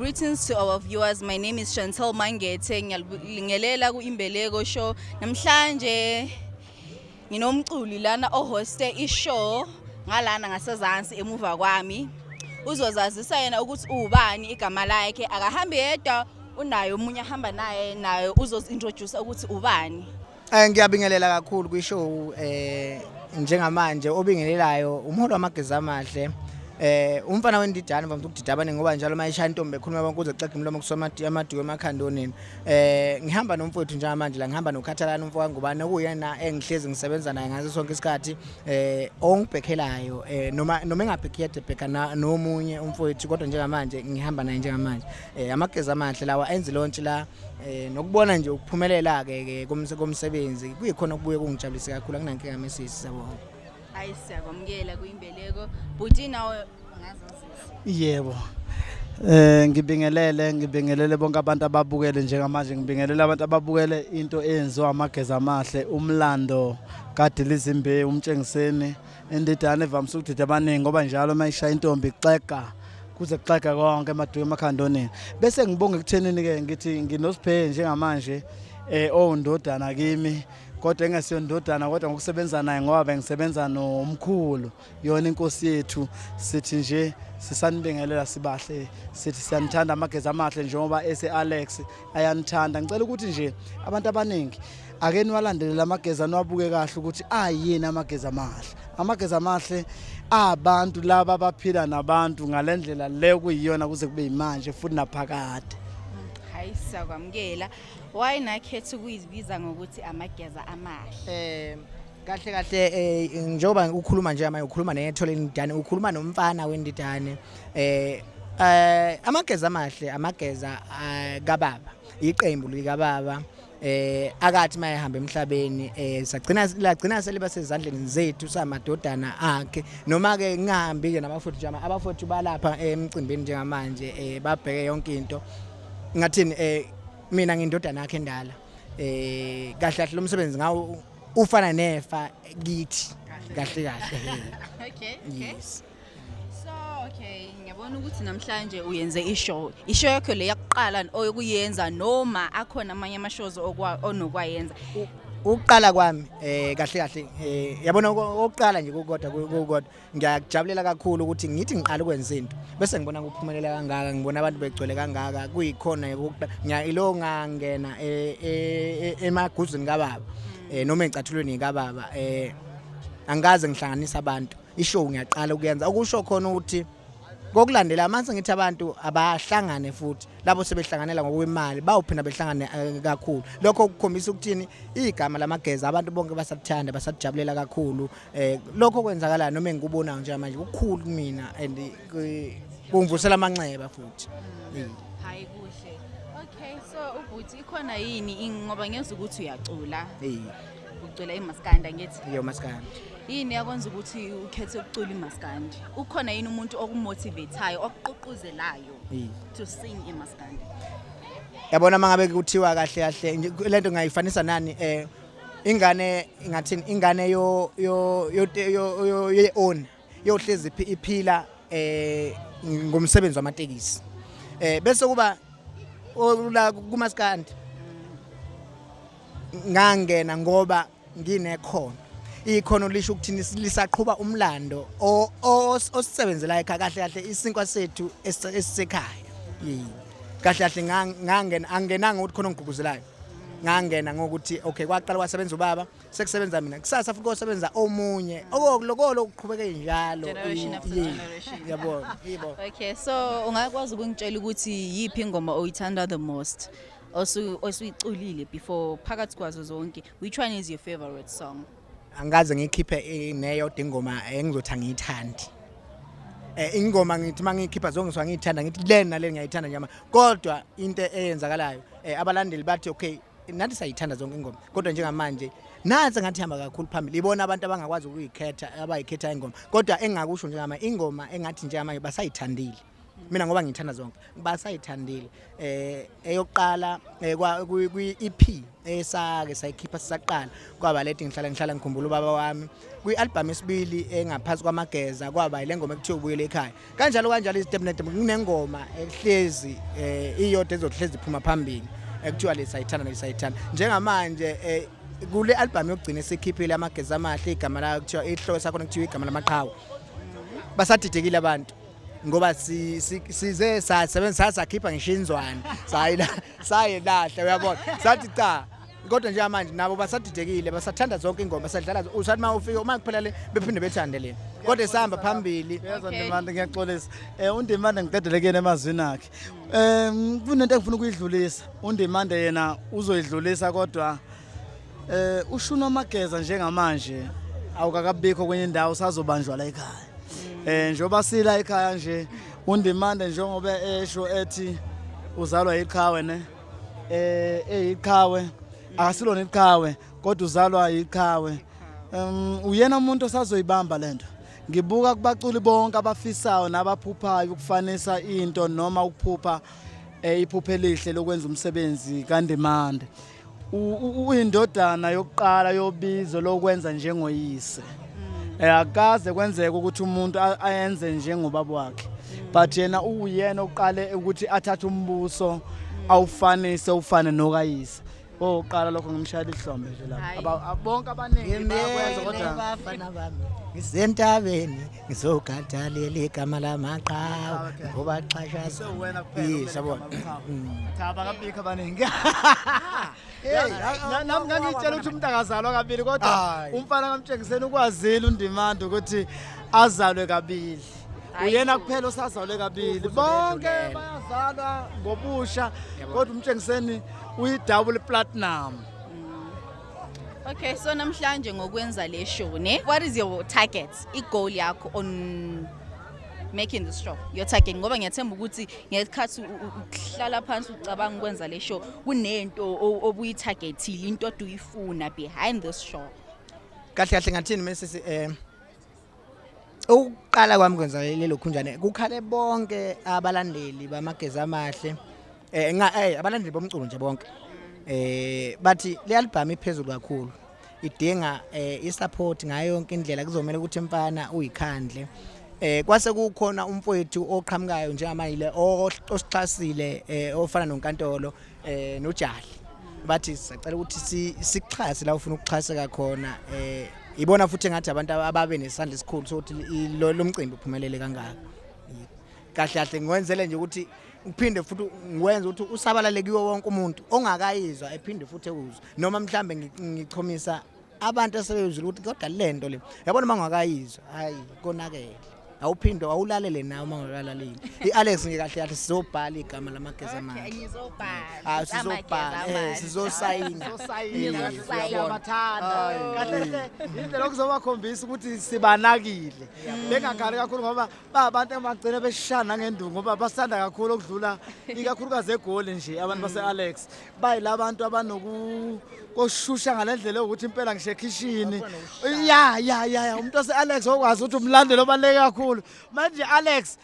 Greetings to our viewers. My name is Chantal Mangete. Ngiyalibingelela ku-Imbeleko Show. Namhlanje nginomculi lana ohoste ishow ngalana ngasezansi emuva kwami. Uzozazisa yena ukuthi ubani igama lakhe. Akahambi yedwa, unayo omunye ahamba naye uzozintroduce ukuthi ubani. Ngiyabingelela kakhulu kwishow njengamanje obingelelayo umholo wamageza amahle. Umfana wendidana bamthu ukudidabane ngoba njalo mayishaya intombi ekhuluma bonke uze xexa imlomo kusoma amaduku emakhandonini. Ngihamba nomfowethu njengamanje la ngihamba noKhathalana umfowami ngubani okuyena engihlezi ngisebenza naye ngaso sonke isikhathi ongibhekhelayo noma engabhekhi yedwa bheka nomunye umfowethu kodwa njengamanje ngihamba naye njengamanje. Amageza amahle lawa enze lonke la nokubona nje ukuphumelela ke komsebenzi kuyikhona okubuye kungijabulise kakhulu akunankinga mesisi sabona. Hayi siyakwamukela kuImbeleko. Buti nawe ngazazisa. Yebo. Ngibingelele bonke abantu ababukele njengamanje ngibingelela abantu ababukele into eyenziwa amageza amahle umlando kaDilizimbe umtshengiseni endidane evamise ukudida abaningi ngoba njalo mayishaya intombi xega kuze kuxega konke emaduku emakhandonini bese ngibonga ekuthenini ke ngithi nginosiphe njengamanje ondodana kimi kodwa engasiyondodana kodwa ngokusebenza naye ngoba bengisebenza nomkhulu yona inkosi yethu sithi nje sisanibingelela sibahle sithi siyanithanda amageza amahle njengoba Alex ayanithanda ngicela ukuthi nje abantu abaningi ake niwalandelela amageza niwabuke kahle ukuthi ayini amageza amahle abantu laba abaphila nabantu ngalendlela le kuyiyona kuze kube imanje futhi naphakade. Hayi siyakwamukela. Why nakhetha ukuyibiza ngokuthi amageza amahle? Kahle njengoba ukhuluma nje manje ukhuluma neTholeni Ndidane ukhuluma nomfana wendidane amageza amahle amageza kababa iqembu likababa akathi mayehamba emhlabeni lagcina seliba sezandleni zethu samadodana akhe noma ke ngihambi ke nabafowethu njama abafowethu balapha emcimbini njengamanje babheke yonke into ngathini mina ngindodana yakhe endala kahle lo msebenzi ngawo ufana nefa kithi kahle Okay. yes. So ngiyabona ukuthi namhlanje uyenze ishow yakho le yakuqala oyokuyenza noma akhona amanye ama-shows onokwayenza. Ukuqala kwami kahle yabona okuqala nje kodwa ngiyakujabulela kakhulu ukuthi ngithi ngiqala ukwenza into bese ngibona kuphumelela kangaka ngibona abantu begcwele kangaka kuyikhona ilo ngangena emaguzini kababa noma ezicathulweni kababa angaze ngihlanganisa abantu ishow ngiyaqala ukuyenza okusho khona ukuthi kokulandela manje ngithi abantu abahlangane futhi labo sebehlanganela ngokwemali bawuphinda behlangane kakhulu lokho kukhombisa ukuthini igama lamageza abantu bonke basathanda basajabulela kakhulu lokho kwenzakala noma engikubona nje manje ukukhulu kumina and kungivusela amanxeba futhi. Hayi kuhle. Okay, so ubuthi ikhona yini ngoba ngiyeza ukuthi uyacula ucula iMaskandi ngithi Yo Maskandi yini yakwenza ukuthi ukhethe ukucula iMaskandi ukhona yini umuntu okumotivateayo okuqoquzelayo to sing iMaskandi? Yabona mangabe kuthiwa kahle lento ngayifanisa nani ingane ngathini ingane yo own yohlezi iphila ngomsebenzi wamatekisi bese kuba la kuMaskandi ngangena ngoba nginekhono ikhono lisho ukuthini lisaqhubha umlando osisebenzela kahle isinkwa sethu esisekhaya kahle ngangena angenanga ukuthi khona ngigqugquzelayo ngangena ngokuthi okay kwaqala kwasebenza ubaba sekusebenza mina kusasa futhi kosebenza omunye okulo kuqhubeke njalo yabona yibo. Okay, so ungakwazi ukungitshela ukuthi yipi ingoma oyithanda the most osuyiculile before phakathi kwazo zonke, which one is your favorite song? Angaze ngikhiphe neyodwa ingoma engizothi ngiyithandi ingoma ngithi mangikhipha zonke ngiyithanda ngithi lena ngiyayithanda njama kodwa into eyenzakalayo abalandeli bathi okay nathi sayithanda zonke ingoma kodwa njengamanje nansi ngathi hamba kakhulu phambili ibona abantu abangakwazi ukuyikhetha abayikhetha ingoma kodwa engakusho njengamanje ingoma engathi njengamanje basayithandile mina ngoba ngithanda zonke basayithandile eyokuqala kwi EP esake sayikhipha sisaqala kwaba leti ngihlala ngikhumbula ubaba wami kwi-album esibili engaphansi kwamageza kwaba ile ngoma ekuthiwa ubuyele ekhaya kanjalo izitep netep kunengoma ehlezi iyodwa ezohlezi iphuma phambili ekuthiwa lesayithanda njengamanje kule album yokugcina esikhiphile amageza amahle igama la kuthiwa ihloko sakho kuthiwa igama lamaqhawe basadidekile abantu ngoba size sasebenza sakhipha ngishinzwana sayilahla uyabona sathi cha kodwa nje manje nabo basadidekile basathanda zonke ingoma basadlala usathi uma uma kuphela le bephinde bethande le kodwa esihamba phambili yezwa Ndimande ngiyaxolisa uNdimande ngiqedele kuyena emazwini akhe kunento engifuna ukuyidlulisa uNdimande yena uzoyidlulisa kodwa uShuna Mageza njengamanje awukakabikho kwenye indawo sazobanjwa la ekhaya njoba sila ekhaya nje uNdimande njengoba esho ethi uzalwa iqhawe ne eyiqhawe akasilona iqhawe kodwa uzalwa iqhawe uyena umuntu osazoyibamba lento ngibuka kubaculi bonke abafisayo nabaphuphayo ukufanisa into noma ukuphupha iphupho elihle lokwenza umsebenzi kaNdimande uyindodana yokuqala yobizo lokwenza njengoyise akaze kwenzeka ukuthi umuntu ayenze njengobaba wakhe but yena uyena oqale ukuthi athathe umbuso awufanise ufane nokayise oqala lokho ngimshayela ihlombe nje lapha bonke abaningi bayakwenza kodwa abafana bami ngisentabeni ngizogadalela igama lamaqhawe ngoba xhashaza wena kuphela yabona cha bakabikho abaningi nami ngangitshela ukuthi umuntu akazalwa kabili kodwa umfana kaMtshengiseni ukwazile uNdimande ukuthi azalwe kabili uyena kuphela osazalwe kabili bonke bayazalwa ngobusha kodwa uMtshengiseni uyi-double platinum. Okay, so namhlanje ngokwenza le show ne, what is your target, i-goal yakho on making this show? Your target ngoba ngiyathemba ukuthi ngekhathi uhlala phansi ucabanga ukwenza le show kunento obuyi-targetile, into oyifuna behind this show. Kahle ngathini mase uqala kwami kwenza lelo khunjane kukhale bonke abalandeli bamageza amahle abalandeli bomculo nje bonke bathi le album iphezulu kakhulu idinga isupport ngayo yonke indlela kuzomela ukuthi mfana uyikhandle kwase kukhona umfowethu oqhamukayo njengamayile osixhasile ofana noNkantolo noJali bathi sicela ukuthi sikuxhase la ufuna ukuxhaseka khona ibona futhi engathi abantu ababe nesandla esikhulu sokuthi lo mcimbi uphumelele kangaka kahle ngiwenzele nje ukuthi uphinde futhi ngiwenza ukuthi usabalale kiwo wonke umuntu ongakayizwa ephinde futhi ekuzwe noma mhlambe ngichomisa abantu asebezile ukuthi kodwa lento le yabona mangakayizwa hayi konakele awuphinde awulalele nawe mangalaleli iAlex ngikahle sizobhala igama lamageza amahle ngizobhala sizobhala sizosayina siyabathanda kahle indlela okuzobakhombisa ukuthi sibanakile bengakhali kakhulu ngoba abantu abagcina beshana ngendungu ngoba basanda kakhulu okudlula ikakhulukazi egoli nje abantu baseAlex bayilabantu koshusha ngalendlela ukuthi impela ngishe ekhishini ya umuntu oseAlex okwazi ukuthi umlandeli obaleke kakhulu manje Alex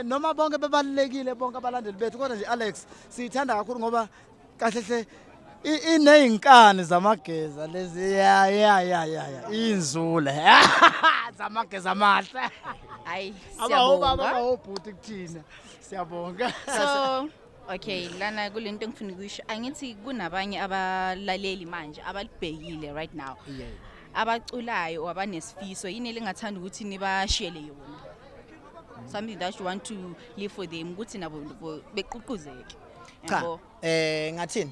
noma bonke bebalekile bonke abalandeli bethu kodwa nje Alex siyithanda kakhulu ngoba kahle ineyinkani zamageza lezi ya inzule zamageza amahle hayi siyabonga abobhuti kuthina siyabonga so okay lana kulento engifuna ukuyisho angithi kunabanye abalaleli manje abalibhekile right now abaculayo abanesifiso yini lengathanda ukuthi nibashiyele yona something that you want to leave for them ukuthi nabo beququzeke yabo ngathini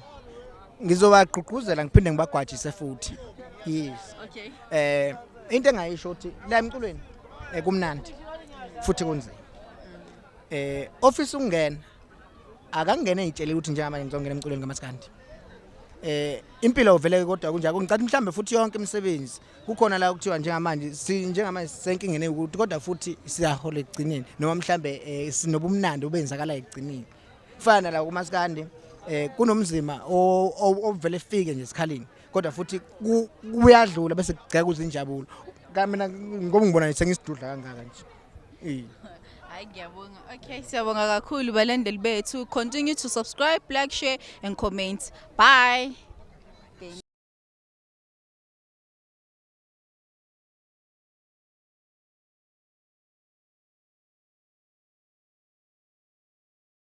ngizobaqhuquzela ngiphinde ngibagwajise futhi yes okay into engayisho ukuthi la emculweni kumnandi futhi kunzima office ungena akangene ezitshela ukuthi njengamanje ngizongena emculweni ngamaskandi impilo uvele kodwa kunjalo ngicathi mhlambe futhi yonke imisebenzi kukhona la ukuthiwa njengamanje senkingene ukuthi kodwa futhi siyahola egcineni noma mhlambe sinobumnandi obenzakala egcineni kufana la kumaskandi kunomzima ovele efike nje esikhaleni kodwa futhi kuyadlula bese kugceka kuzinjabulo kamina ngoba ngibona ngisengisidudla kangaka nje Hayi ngiyabonga. Okay, siyabonga kakhulu balandeli bethu. Continue to subscribe, like, share and comment. Bye.